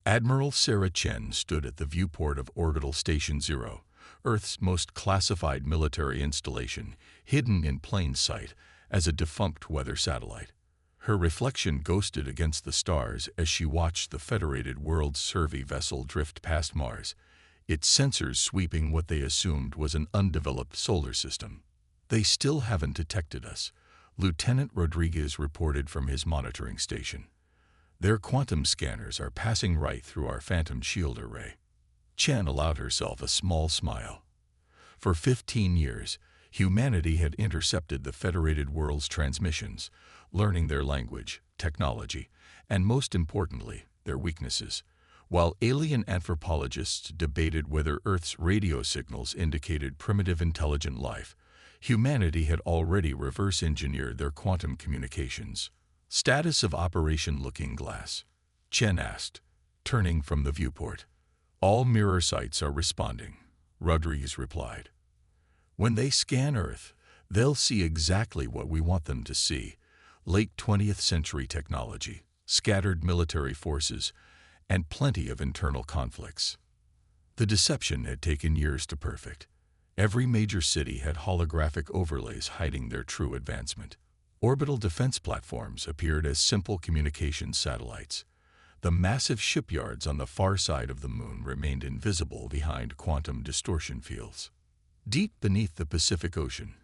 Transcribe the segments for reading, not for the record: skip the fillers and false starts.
Admiral Sarah Chen stood at the viewport of Orbital Station Zero, Earth's most classified military installation, hidden in plain sight as a defunct weather satellite. Her reflection ghosted against the stars as she watched the Federated World Survey vessel drift past Mars, its sensors sweeping what they assumed was an undeveloped solar system. "They still haven't detected us," Lieutenant Rodriguez reported from his monitoring station. "Their quantum scanners are passing right through our phantom shield array." Chen allowed herself a small smile. For 15 years, humanity had intercepted the Federated World's transmissions, learning their language, technology, and most importantly, their weaknesses. While alien anthropologists debated whether Earth's radio signals indicated primitive intelligent life, humanity had already reverse-engineered their quantum communications. "Status of Operation Looking Glass?" Chen asked, turning from the viewport. "All mirror sites are responding," Rodriguez replied. "When they scan Earth, they'll see exactly what we want them to see: late 20th century technology, scattered military forces, and plenty of internal conflicts." The deception had taken years to perfect. Every major city had holographic overlays hiding their true advancement. Orbital defense platforms appeared as simple communications satellites. The massive shipyards on the far side of the moon remained invisible behind quantum distortion fields. Deep beneath the Pacific Ocean,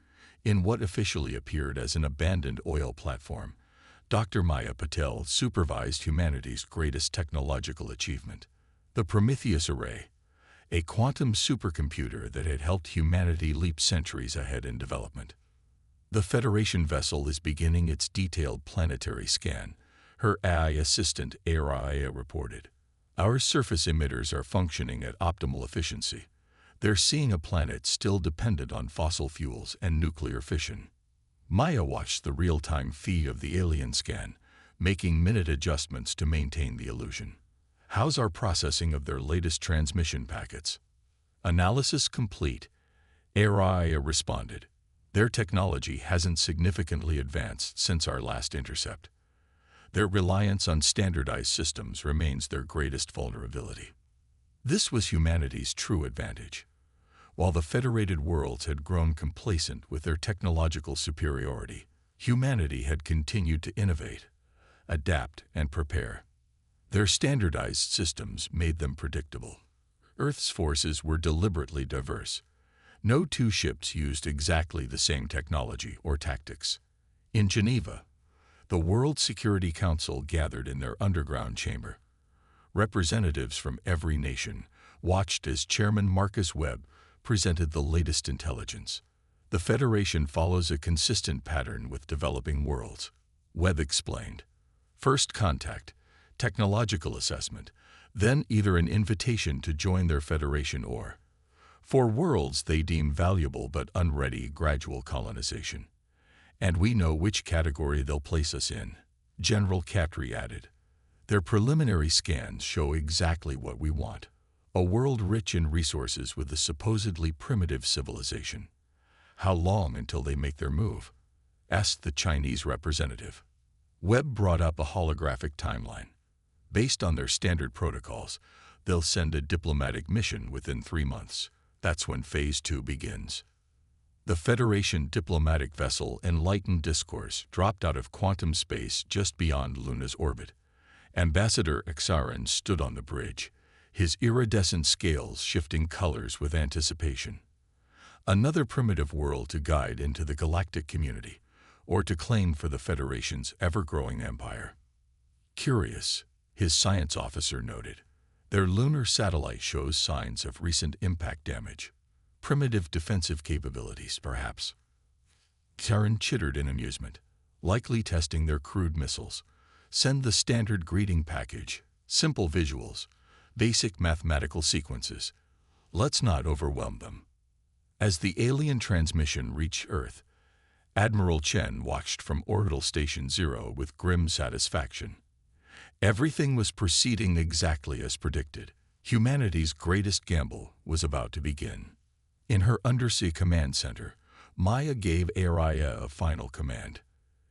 in what officially appeared as an abandoned oil platform, Dr. Maya Patel supervised humanity's greatest technological achievement: the Prometheus Array, a quantum supercomputer that had helped humanity leap centuries ahead in development. "The Federation vessel is beginning its detailed planetary scan," her AI assistant Araya reported. "Our surface emitters are functioning at optimal efficiency. They're seeing a planet still dependent on fossil fuels and nuclear fission." Maya watched the real-time feed of the alien scan, making minute adjustments to maintain the illusion. "How's our processing of their latest transmission packets?" "Analysis complete," Araya responded. "Their technology hasn't significantly advanced since our last intercept. Their reliance on standardized systems remains their greatest vulnerability." This was humanity's true advantage. While the Federated Worlds had grown complacent with their technological superiority, humanity had continued to innovate, adapt, and prepare. Their standardized systems made them predictable. Earth's forces were deliberately diverse. No two ships used exactly the same technology or tactics. In Geneva, the World Security Council gathered in their underground chamber. Representatives from every nation watched as Chairman Marcus Webb presented the latest intelligence. "The Federation follows a consistent pattern with developing worlds," Webb explained. "First contact, technological assessment, then either an invitation to join their Federation or, for worlds they deem valuable but unready, gradual colonization. And we know which category they'll place us in," General Catry added. "Their preliminary scans show exactly what we want: a world rich in resources with a supposedly primitive civilization." "How long until they make their move?" asked the Chinese representative. Webb brought up a holographic timeline. "Based on their standard protocols, they'll send a diplomatic mission within 3 months. That's when Phase 2 begins." The Federation diplomatic vessel Enlightened Discourse dropped out of quantum space just beyond Luna's orbit. Ambassador Xaran stood on the bridge, his iridescent scales shifting colors with anticipation. Another primitive world to guide into the galactic community, or to claim for the Federation's ever-growing empire. "Curious," his science officer noted. "Their lunar satellite shows signs of recent impact damage. Primitive defensive capabilities, perhaps." Karen chittered in amusement. "Likely testing their crude missiles. Send the standard greeting package, simple visuals, basic mathematical sequences. Let's not overwhelm them." As the alien transmission reached Earth, Admiral Chen watched from Orbital Station Zero with grim satisfaction. Everything was proceeding exactly as predicted. Humanity's greatest gamble was about to begin. In her undersea command center, Maya gave Araya a final command: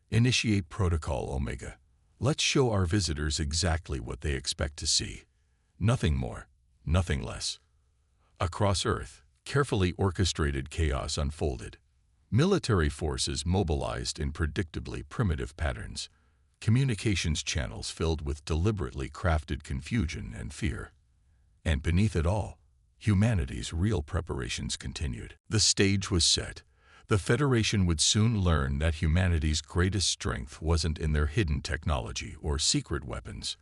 "Initiate Protocol Omega. Let's show our visitors exactly what they expect to see." Nothing more, nothing less. Across Earth, carefully orchestrated chaos unfolded. Military forces mobilized in predictably primitive patterns, communications channels filled with deliberately crafted confusion and fear. And beneath it all, humanity's real preparations continued. The stage was set. The Federation would soon learn that humanity's greatest strength wasn't in their hidden technology or secret weapons.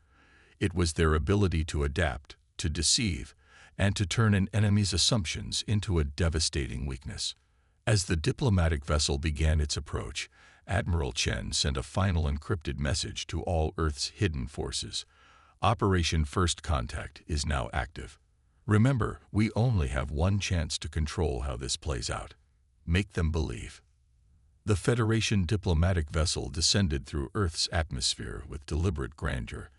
It was their ability to adapt, to deceive, and to turn an enemy's assumptions into a devastating weakness. As the diplomatic vessel began its approach, Admiral Chen sent a final encrypted message to all Earth's hidden forces. Operation First Contact is now active. Remember, we only have one chance to control how this plays out. Make them believe. The Federation diplomatic vessel descended through Earth's atmosphere with deliberate grandeur,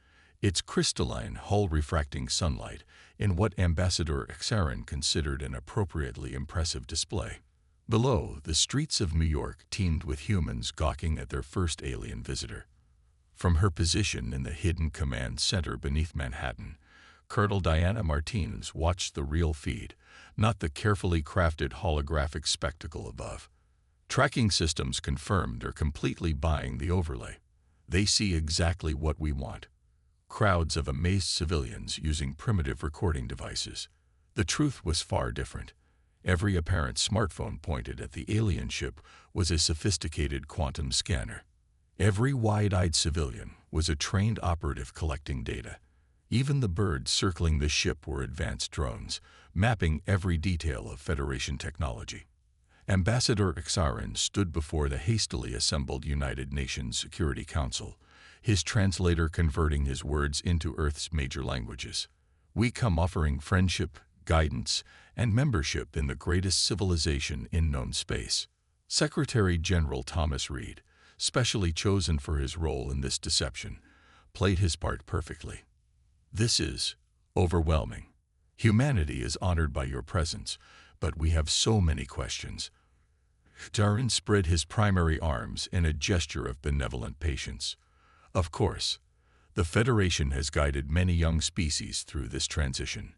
its crystalline hull refracting sunlight in what Ambassador Xarin considered an appropriately impressive display. Below, the streets of New York teemed with humans gawking at their first alien visitor. From her position in the hidden command center beneath Manhattan, Colonel Diana Martinez watched the real feed, not the carefully crafted holographic spectacle above. Tracking systems confirmed they're completely buying the overlay. They see exactly what we want. Crowds of amazed civilians using primitive recording devices. The truth was far different. Every apparent smartphone pointed at the alien ship was a sophisticated quantum scanner. Every wide-eyed civilian was a trained operative collecting data. Even the birds circling the ship were advanced drones, mapping every detail of Federation technology. Ambassador Xarin stood before the hastily assembled United Nations Security Council, his translator converting his words into Earth's major languages. We come offering friendship, guidance, and membership in the greatest civilization in known space. Secretary General Thomas Reed, specially chosen for his role in this deception, played his part perfectly. This is overwhelming. Humanity is honored by your presence, but we have so many questions. Xarin spread his primary arms in a gesture of benevolent patience. Of course, the Federation has guided many young species through this transition.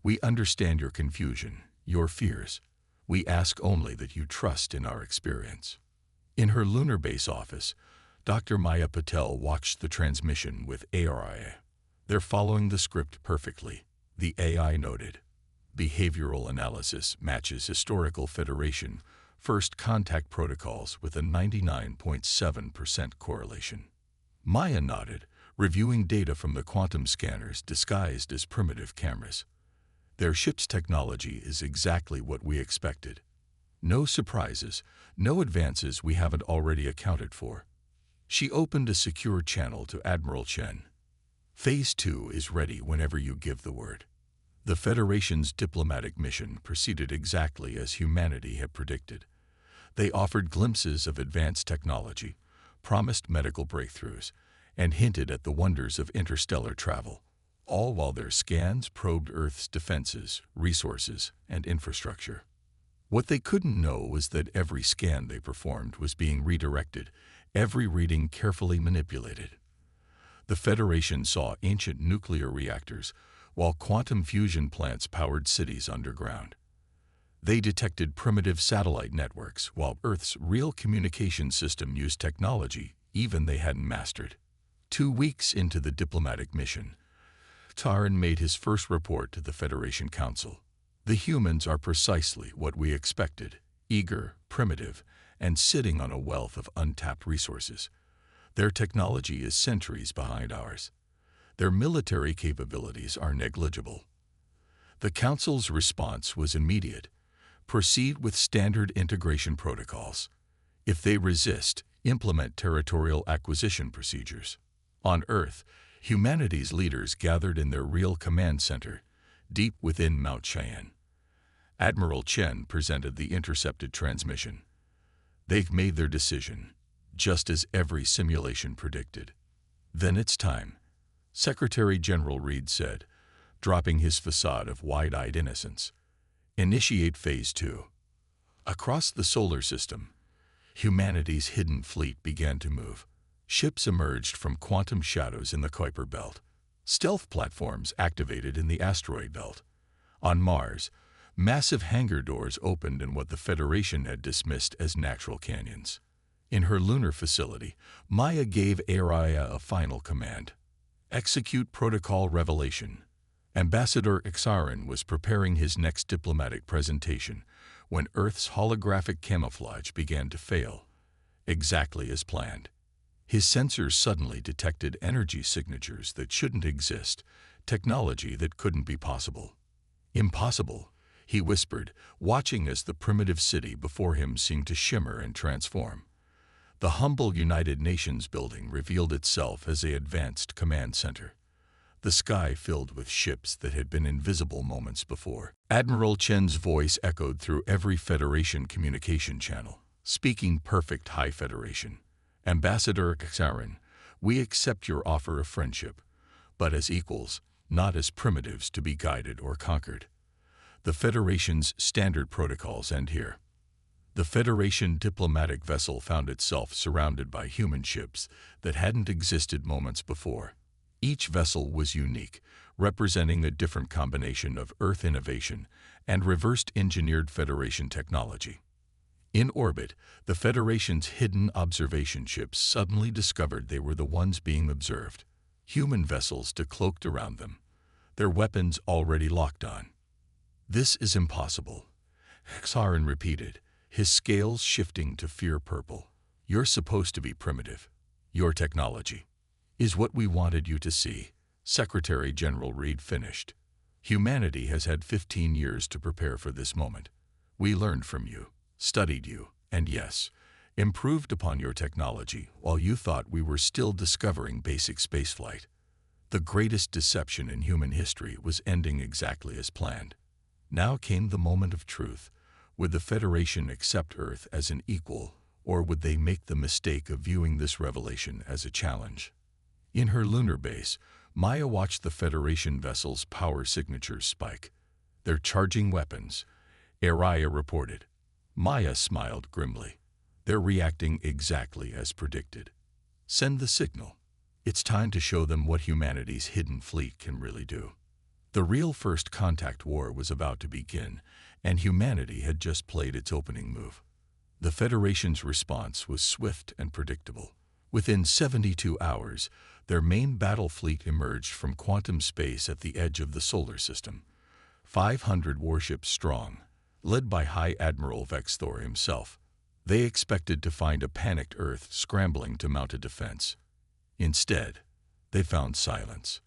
We understand your confusion, your fears. We ask only that you trust in our experience. In her lunar base office, Dr. Maya Patel watched the transmission with AI. They're following the script perfectly, the AI noted. Behavioral analysis matches historical Federation first contact protocols with a 99.7% correlation. Maya nodded, reviewing data from the quantum scanners disguised as primitive cameras. Their ship's technology is exactly what we expected. No surprises, no advances we haven't already accounted for. She opened a secure channel to Admiral Chen. Phase 2 is ready whenever you give the word. The Federation's diplomatic mission proceeded exactly as humanity had predicted. They offered glimpses of advanced technology, promised medical breakthroughs, and hinted at the wonders of interstellar travel, all while their scans probed Earth's defenses, resources, and infrastructure. What they couldn't know was that every scan they performed was being redirected, every reading carefully manipulated. The Federation saw ancient nuclear reactors, while quantum fusion plants powered cities underground. They detected primitive satellite networks, while Earth's real communication system used technology even they hadn't mastered. 2 weeks into the diplomatic mission, Xarin made his first report to the Federation Council. The humans are precisely what we expected, eager, primitive, and sitting on a wealth of untapped resources. Their technology is centuries behind ours. Their military capabilities are negligible. The Council's response was immediate. Proceed with standard integration protocols. If they resist, implement territorial acquisition procedures. On Earth, humanity's leaders gathered in their real command center, deep within Mount Cheyenne. Admiral Chen presented the intercepted transmission. They've made their decision, just as every simulation predicted. Then it's time, Secretary General Reed said, dropping his facade of wide-eyed innocence. Initiate Phase 2. Across the solar system, humanity's hidden fleet began to move. Ships emerged from quantum shadows in the Kuiper Belt. Stealth platforms activated in the asteroid belt. On Mars, massive hangar doors opened in what the Federation had dismissed as natural canyons. In her lunar facility, Maya gave Araya a final command: execute protocol revelation. Ambassador Ixarin was preparing his next diplomatic presentation when Earth's holographic camouflage began to fail, exactly as planned. His sensors suddenly detected energy signatures that shouldn't exist, technology that couldn't be possible. Impossible, he whispered, watching as the primitive city before him seemed to shimmer and transform. The humble United Nations building revealed itself as an advanced command center, the sky filled with ships that had been invisible moments before. Admiral Chen's voice echoed through every Federation communication channel, speaking perfect High Federation. Ambassador Ixarin, we accept your offer of friendship, but as equals, not as primitives to be guided or conquered. The Federation's standard protocols end here. The Federation diplomatic vessel found itself surrounded by human ships that hadn't existed moments before. Each vessel was unique, representing a different combination of Earth innovation and reversed engineered Federation technology. In orbit, the Federation's hidden observation ships suddenly discovered they were the ones being observed. Human vessels decloaked around them, their weapons already locked on. This is impossible, Ixarin repeated, his scales shifting to fear purple. You're supposed to be primitive. Your technology is what we wanted you to see, Secretary General Reed finished. Humanity has had 15 years to prepare for this moment. We learned from you, studied you, and yes, improved upon your technology while you thought we were still discovering basic spaceflight. The greatest deception in human history was ending exactly as planned. Now came the moment of truth. Would the Federation accept Earth as an equal, or would they make the mistake of viewing this revelation as a challenge? In her lunar base, Maya watched the Federation vessel's power signatures spike. They're charging weapons, Araya reported. Maya smiled grimly. They're reacting exactly as predicted. Send the signal. It's time to show them what humanity's hidden fleet can really do. The real first contact war was about to begin, and humanity had just played its opening move. The Federation's response was swift and predictable. Within 72 hours, their main battle fleet emerged from quantum space at the edge of the solar system, 500 warships strong, led by High Admiral Vexthor himself. They expected to find a panicked Earth scrambling to mount a defense. Instead, they found silence.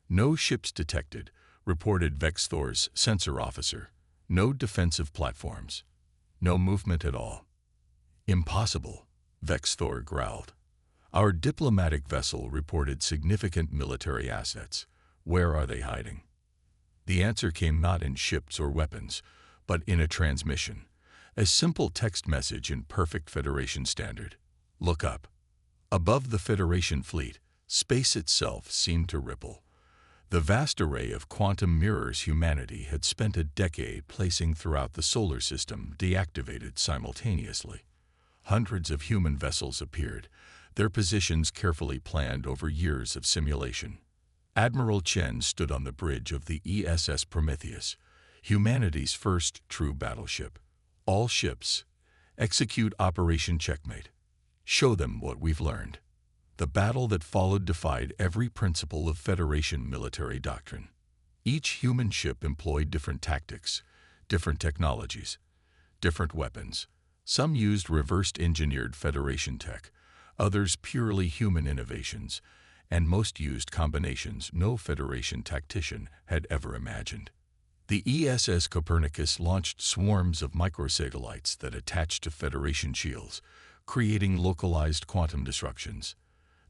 No ships detected, reported Vexthor's sensor officer. No defensive platforms. No movement at all. Impossible, Vexthor growled. Our diplomatic vessel reported significant military assets. Where are they hiding? The answer came not in ships or weapons, but in a transmission. A simple text message in perfect Federation standard. Look up. Above the Federation fleet, space itself seemed to ripple. The vast array of quantum mirrors humanity had spent a decade placing throughout the solar system deactivated simultaneously. Hundreds of human vessels appeared, their positions carefully planned over years of simulation. Admiral Chen stood on the bridge of the ESS Prometheus, humanity's first true battleship. All ships, execute Operation Checkmate. Show them what we've learned. The battle that followed defied every principle of Federation military doctrine. Each human ship employed different tactics, different technologies, different weapons. Some used reversed engineered Federation tech, others purely human innovations, and most used combinations no Federation tactician had ever imagined. The ESS Copernicus launched swarms of microsatellites that attached to Federation shields, creating localized quantum disruptions.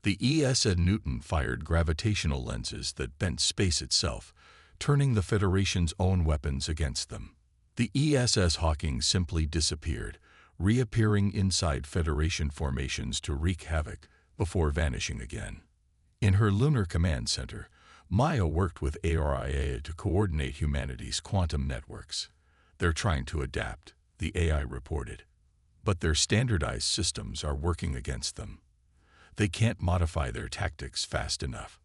The ESS Newton fired gravitational lenses that bent space itself, turning the Federation's own weapons against them. The ESS Hawking simply disappeared, reappearing inside Federation formations to wreak havoc before vanishing again. In her lunar command center, Maya worked with ARIA to coordinate humanity's quantum networks. They're trying to adapt, the AI reported. But their standardized systems are working against them. They can't modify their tactics fast enough.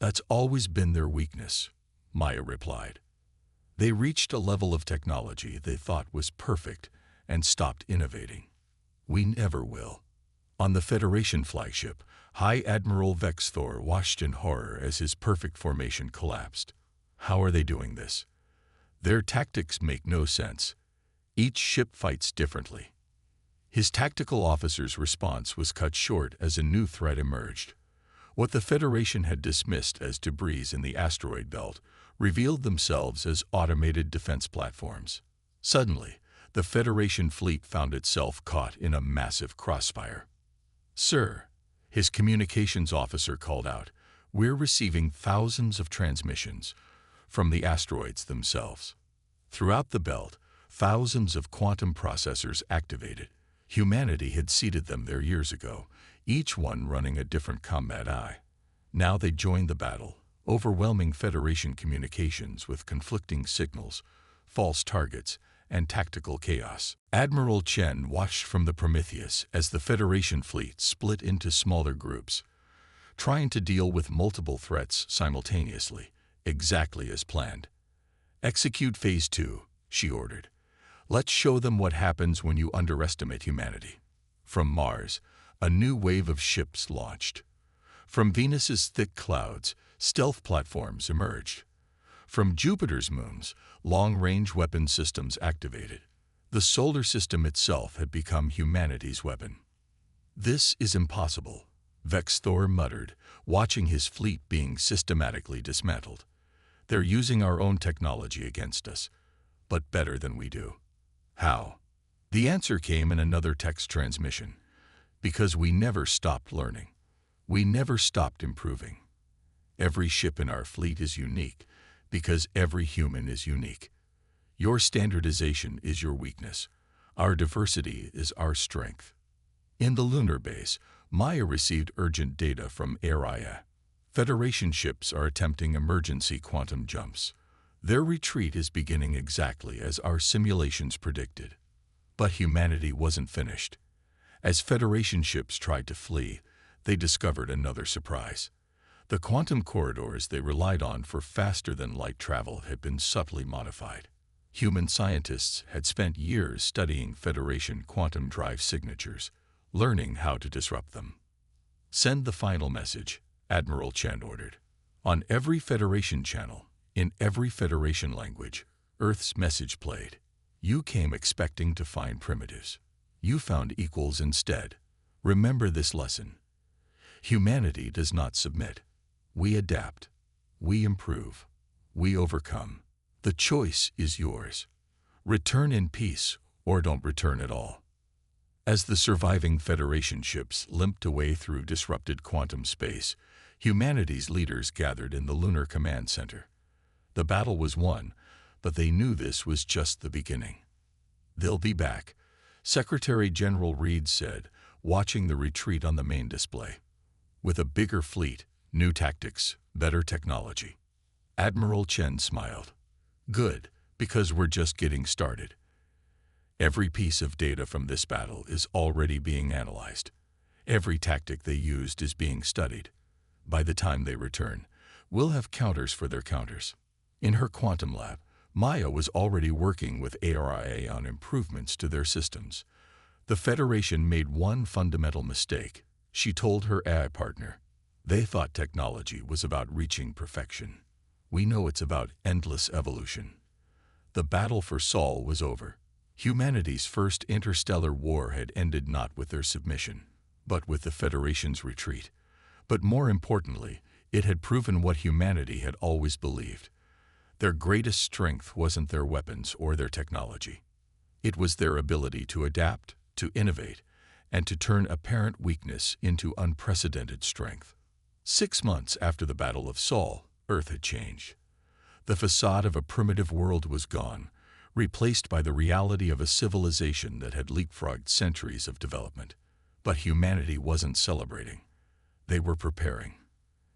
That's always been their weakness, Maya replied. They reached a level of technology they thought was perfect and stopped innovating. We never will. On the Federation flagship, High Admiral Vex Thor watched in horror as his perfect formation collapsed. How are they doing this? Their tactics make no sense. Each ship fights differently. His tactical officer's response was cut short as a new threat emerged. What the Federation had dismissed as debris in the asteroid belt revealed themselves as automated defense platforms. Suddenly, the Federation fleet found itself caught in a massive crossfire. "Sir," his communications officer called out, "we're receiving thousands of transmissions from the asteroids themselves. Throughout the belt, thousands of quantum processors activated. Humanity had seeded them there years ago, each one running a different combat eye. Now they joined the battle, overwhelming Federation communications with conflicting signals, false targets, and tactical chaos." Admiral Chen watched from the Prometheus as the Federation fleet split into smaller groups, trying to deal with multiple threats simultaneously, exactly as planned. "Execute Phase 2, she ordered. "Let's show them what happens when you underestimate humanity." From Mars, a new wave of ships launched. From Venus's thick clouds, stealth platforms emerged. From Jupiter's moons, long-range weapon systems activated. The solar system itself had become humanity's weapon. "This is impossible," Vex Thor muttered, watching his fleet being systematically dismantled. "They're using our own technology against us, but better than we do." "How?" The answer came in another text transmission. "Because we never stopped learning. We never stopped improving. Every ship in our fleet is unique, because every human is unique. Your standardization is your weakness. Our diversity is our strength." In the lunar base, Maya received urgent data from Araya. Federation ships are attempting emergency quantum jumps. Their retreat is beginning exactly as our simulations predicted. But humanity wasn't finished. As Federation ships tried to flee, they discovered another surprise. The quantum corridors they relied on for faster-than-light travel had been subtly modified. Human scientists had spent years studying Federation quantum drive signatures, learning how to disrupt them. "Send the final message," Admiral Chen ordered. On every Federation channel, in every Federation language, Earth's message played. "You came expecting to find primitives. You found equals instead. Remember this lesson. Humanity does not submit. We adapt. We improve. We overcome. The choice is yours. Return in peace or don't return at all." As the surviving Federation ships limped away through disrupted quantum space, humanity's leaders gathered in the Lunar Command Center. The battle was won, but they knew this was just the beginning. "They'll be back," Secretary General Reed said, watching the retreat on the main display. "With a bigger fleet, new tactics, better technology." Admiral Chen smiled. "Good, because we're just getting started. Every piece of data from this battle is already being analyzed. Every tactic they used is being studied. By the time they return, we'll have counters for their counters." In her quantum lab, Maya was already working with ARIA on improvements to their systems. The Federation made one fundamental mistake, she told her AI partner. They thought technology was about reaching perfection. We know it's about endless evolution. The battle for Sol was over. Humanity's first interstellar war had ended not with their submission, but with the Federation's retreat. But more importantly, it had proven what humanity had always believed. Their greatest strength wasn't their weapons or their technology. It was their ability to adapt, to innovate, and to turn apparent weakness into unprecedented strength. 6 months after the Battle of Sol, Earth had changed. The facade of a primitive world was gone, replaced by the reality of a civilization that had leapfrogged centuries of development. But humanity wasn't celebrating. They were preparing.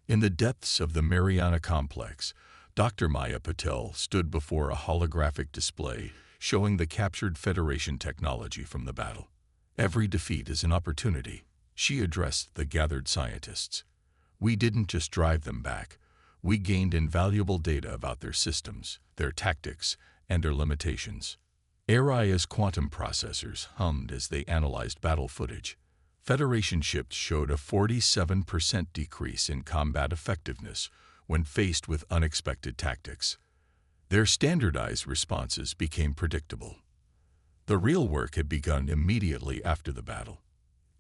In the depths of the Mariana complex, Dr. Maya Patel stood before a holographic display showing the captured Federation technology from the battle. "Every defeat is an opportunity," she addressed the gathered scientists. "We didn't just drive them back. We gained invaluable data about their systems, their tactics, and their limitations. AI's quantum processors hummed as they analyzed battle footage. Federation ships showed a 47% decrease in combat effectiveness when faced with unexpected tactics. Their standardized responses became predictable. The real work had begun immediately after the battle.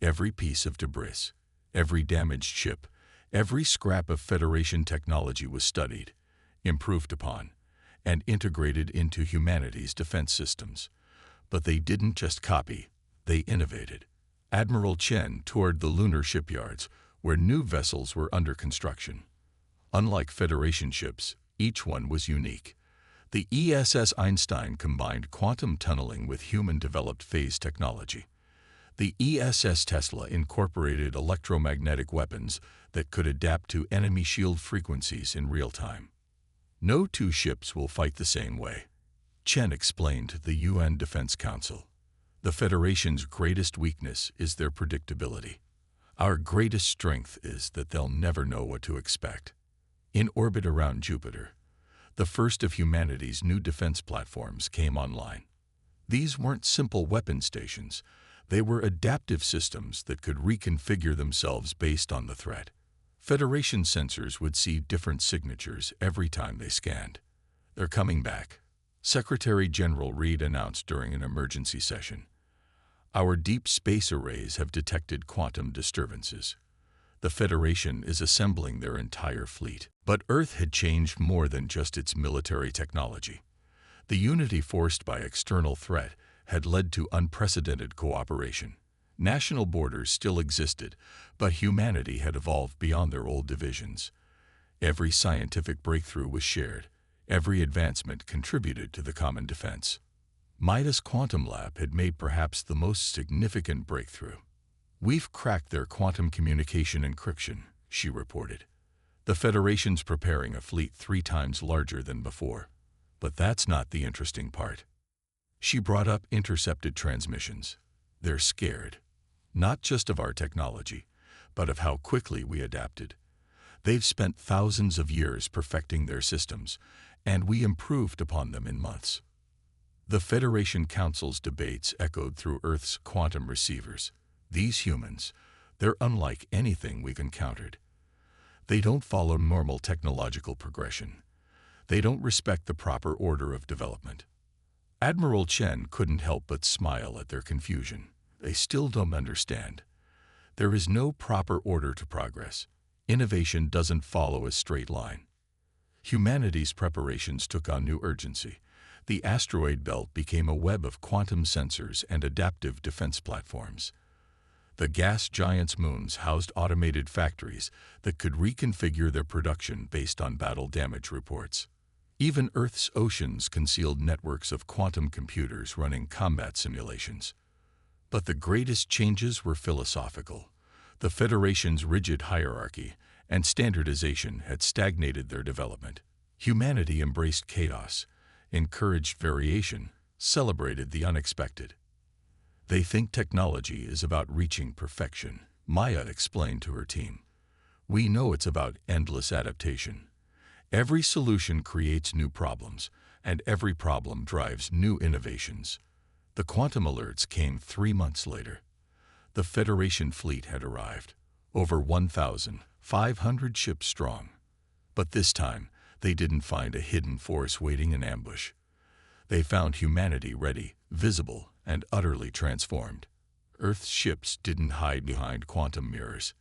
Every piece of debris, every damaged ship, every scrap of Federation technology was studied, improved upon, and integrated into humanity's defense systems. But they didn't just copy, they innovated. Admiral Chen toured the lunar shipyards, where new vessels were under construction. Unlike Federation ships, each one was unique. The ESS Einstein combined quantum tunneling with human-developed phase technology. The ESS Tesla incorporated electromagnetic weapons that could adapt to enemy shield frequencies in real time. No two ships will fight the same way, Chen explained to the UN Defense Council. The Federation's greatest weakness is their predictability. Our greatest strength is that they'll never know what to expect. In orbit around Jupiter, the first of humanity's new defense platforms came online. These weren't simple weapon stations. They were adaptive systems that could reconfigure themselves based on the threat. Federation sensors would see different signatures every time they scanned. They're coming back, Secretary General Reed announced during an emergency session. Our deep space arrays have detected quantum disturbances. The Federation is assembling their entire fleet. But Earth had changed more than just its military technology. The unity forced by external threat had led to unprecedented cooperation. National borders still existed, but humanity had evolved beyond their old divisions. Every scientific breakthrough was shared. Every advancement contributed to the common defense. Midas Quantum Lab had made perhaps the most significant breakthrough. "We've cracked their quantum communication encryption," she reported. "The Federation's preparing a fleet 3 times larger than before." But that's not the interesting part. She brought up intercepted transmissions. They're scared, not just of our technology, but of how quickly we adapted. They've spent thousands of years perfecting their systems, and we improved upon them in months. The Federation Council's debates echoed through Earth's quantum receivers. These humans, they're unlike anything we've encountered. They don't follow normal technological progression. They don't respect the proper order of development. Admiral Chen couldn't help but smile at their confusion. They still don't understand. There is no proper order to progress. Innovation doesn't follow a straight line. Humanity's preparations took on new urgency. The asteroid belt became a web of quantum sensors and adaptive defense platforms. The gas giants' moons housed automated factories that could reconfigure their production based on battle damage reports. Even Earth's oceans concealed networks of quantum computers running combat simulations. But the greatest changes were philosophical. The Federation's rigid hierarchy and standardization had stagnated their development. Humanity embraced chaos, encouraged variation, celebrated the unexpected. They think technology is about reaching perfection, Maya explained to her team. We know it's about endless adaptation. Every solution creates new problems, and every problem drives new innovations. The quantum alerts came 3 months later. The Federation fleet had arrived, over 1,500 ships strong. But this time, they didn't find a hidden force waiting in ambush. They found humanity ready, visible, and utterly transformed. Earth's ships didn't hide behind quantum mirrors.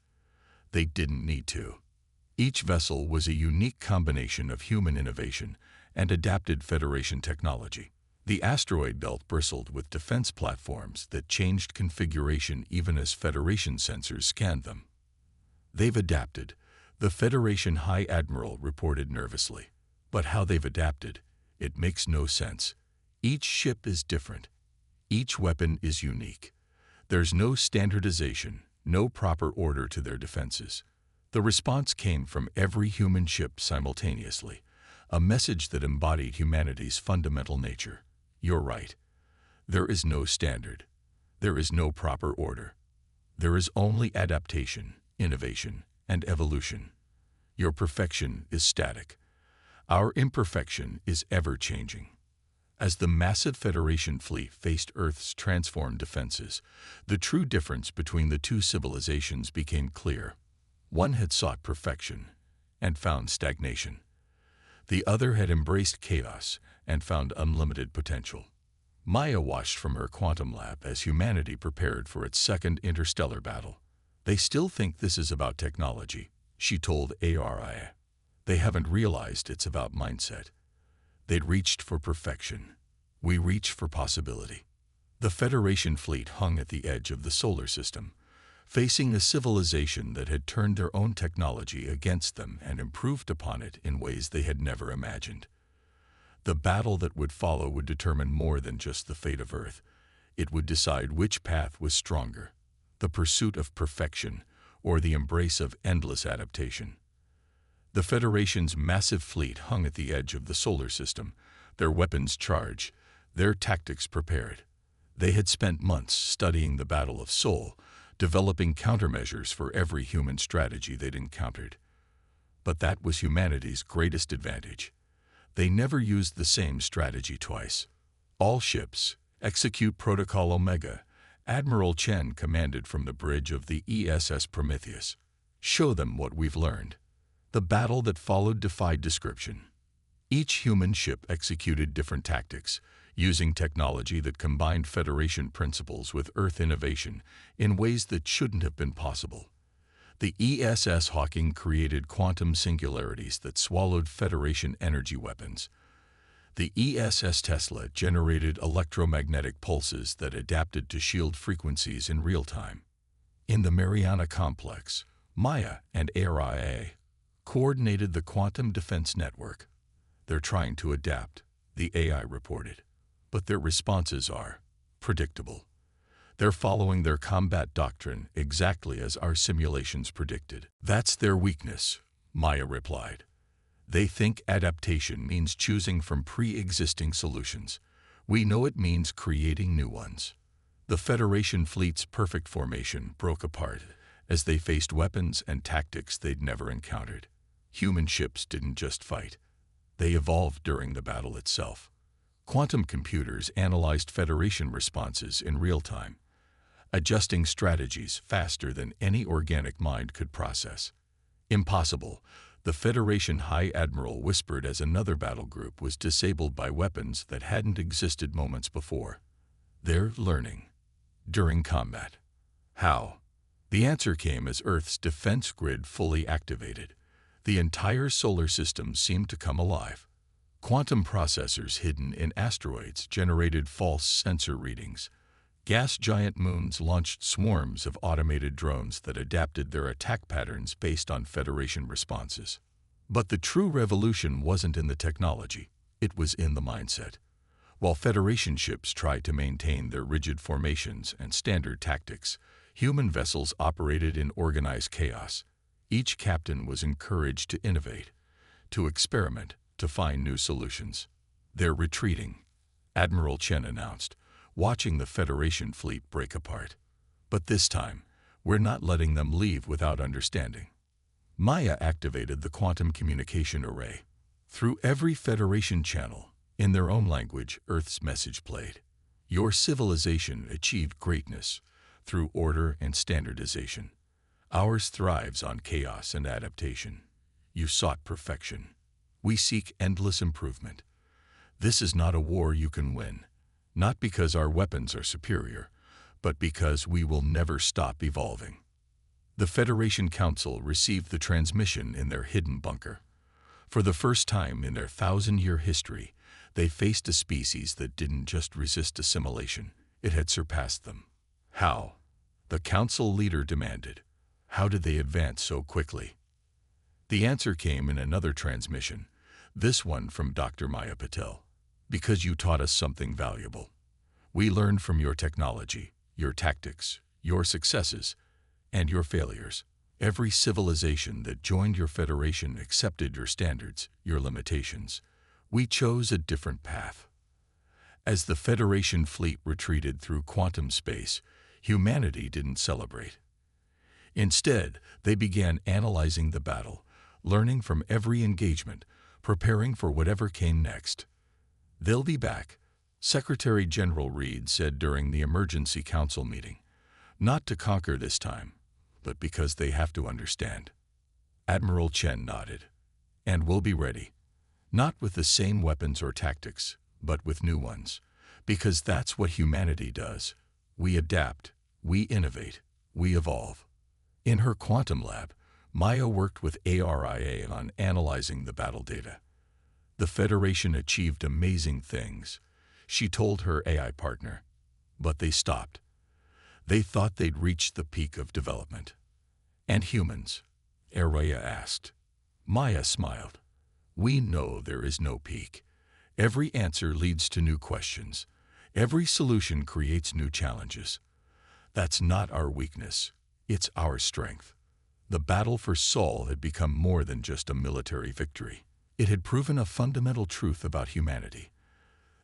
They didn't need to. Each vessel was a unique combination of human innovation and adapted Federation technology. The asteroid belt bristled with defense platforms that changed configuration even as Federation sensors scanned them. "They've adapted," the Federation High Admiral reported nervously. "But how they've adapted, it makes no sense. Each ship is different. Each weapon is unique. There's no standardization, no proper order to their defenses." The response came from every human ship simultaneously, a message that embodied humanity's fundamental nature. You're right. There is no standard. There is no proper order. There is only adaptation, innovation, and evolution. Your perfection is static. Our imperfection is ever-changing. As the massive Federation fleet faced Earth's transformed defenses, the true difference between the two civilizations became clear. One had sought perfection and found stagnation. The other had embraced chaos and found unlimited potential. Maya watched from her quantum lab as humanity prepared for its second interstellar battle. They still think this is about technology, she told ARIA. They haven't realized it's about mindset. They'd reached for perfection. We reach for possibility. The Federation fleet hung at the edge of the solar system, facing a civilization that had turned their own technology against them and improved upon it in ways they had never imagined. The battle that would follow would determine more than just the fate of Earth. It would decide which path was stronger, the pursuit of perfection or the embrace of endless adaptation. The Federation's massive fleet hung at the edge of the solar system, their weapons charged, their tactics prepared. They had spent months studying the Battle of Sol, developing countermeasures for every human strategy they'd encountered. But that was humanity's greatest advantage. They never used the same strategy twice. All ships, execute Protocol Omega, Admiral Chen commanded from the bridge of the ESS Prometheus. Show them what we've learned. The battle that followed defied description. Each human ship executed different tactics, using technology that combined Federation principles with Earth innovation in ways that shouldn't have been possible. The ESS Hawking created quantum singularities that swallowed Federation energy weapons. The ESS Tesla generated electromagnetic pulses that adapted to shield frequencies in real time. In the Mariana Complex, Maya and ARIA coordinated the Quantum Defense Network. They're trying to adapt, the AI reported, but their responses are predictable. They're following their combat doctrine exactly as our simulations predicted. That's their weakness, Maya replied. They think adaptation means choosing from pre-existing solutions. We know it means creating new ones. The Federation fleet's perfect formation broke apart as they faced weapons and tactics they'd never encountered. Human ships didn't just fight. They evolved during the battle itself. Quantum computers analyzed Federation responses in real time, adjusting strategies faster than any organic mind could process. Impossible, the Federation High Admiral whispered as another battle group was disabled by weapons that hadn't existed moments before. They're learning. During combat. How? The answer came as Earth's defense grid fully activated. The entire solar system seemed to come alive. Quantum processors hidden in asteroids generated false sensor readings. Gas giant moons launched swarms of automated drones that adapted their attack patterns based on Federation responses. But the true revolution wasn't in the technology, it was in the mindset. While Federation ships tried to maintain their rigid formations and standard tactics, human vessels operated in organized chaos. Each captain was encouraged to innovate, to experiment, to find new solutions. They're retreating, Admiral Chen announced, watching the Federation fleet break apart. But this time, we're not letting them leave without understanding. Maya activated the quantum communication array. Through every Federation channel, in their own language, Earth's message played. Your civilization achieved greatness through order and standardization. Ours thrives on chaos and adaptation. You sought perfection. We seek endless improvement. This is not a war you can win, not because our weapons are superior, but because we will never stop evolving. The Federation Council received the transmission in their hidden bunker. For the first time in their 1,000-year history, they faced a species that didn't just resist assimilation, it had surpassed them. How? The council leader demanded. How did they advance so quickly? The answer came in another transmission, this one from Dr. Maya Patel. Because you taught us something valuable. We learned from your technology, your tactics, your successes, and your failures. Every civilization that joined your Federation accepted your standards, your limitations. We chose a different path. As the Federation fleet retreated through quantum space, humanity didn't celebrate. Instead, they began analyzing the battle, learning from every engagement, preparing for whatever came next. "They'll be back," Secretary General Reed said during the Emergency Council meeting. "Not to conquer this time, but because they have to understand." Admiral Chen nodded. "And we'll be ready. Not with the same weapons or tactics, but with new ones. Because that's what humanity does. We adapt, we innovate, we evolve." In her quantum lab, Maya worked with ARIA on analyzing the battle data. The Federation achieved amazing things, she told her AI partner. But they stopped. They thought they'd reached the peak of development. "And humans?" Araya asked. Maya smiled. "We know there is no peak. Every answer leads to new questions. Every solution creates new challenges. That's not our weakness. It's our strength." The battle for Sol had become more than just a military victory. It had proven a fundamental truth about humanity.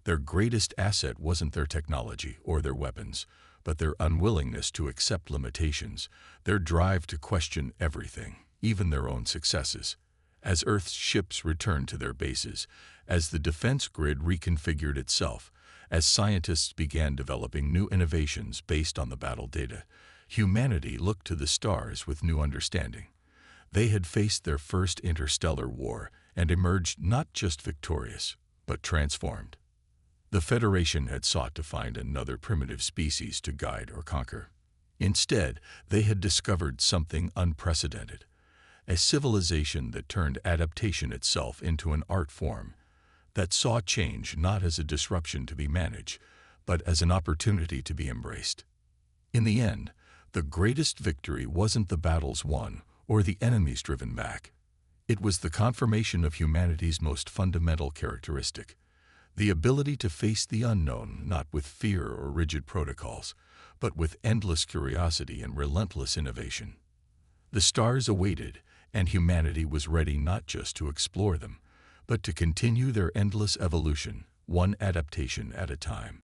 Their greatest asset wasn't their technology or their weapons, but their unwillingness to accept limitations, their drive to question everything, even their own successes. As Earth's ships returned to their bases, as the defense grid reconfigured itself, as scientists began developing new innovations based on the battle data, humanity looked to the stars with new understanding. They had faced their first interstellar war and emerged not just victorious, but transformed. The Federation had sought to find another primitive species to guide or conquer. Instead, they had discovered something unprecedented, a civilization that turned adaptation itself into an art form, that saw change not as a disruption to be managed, but as an opportunity to be embraced. In the end, the greatest victory wasn't the battles won or the enemies driven back. It was the confirmation of humanity's most fundamental characteristic, the ability to face the unknown not with fear or rigid protocols, but with endless curiosity and relentless innovation. The stars awaited, and humanity was ready not just to explore them, but to continue their endless evolution, one adaptation at a time.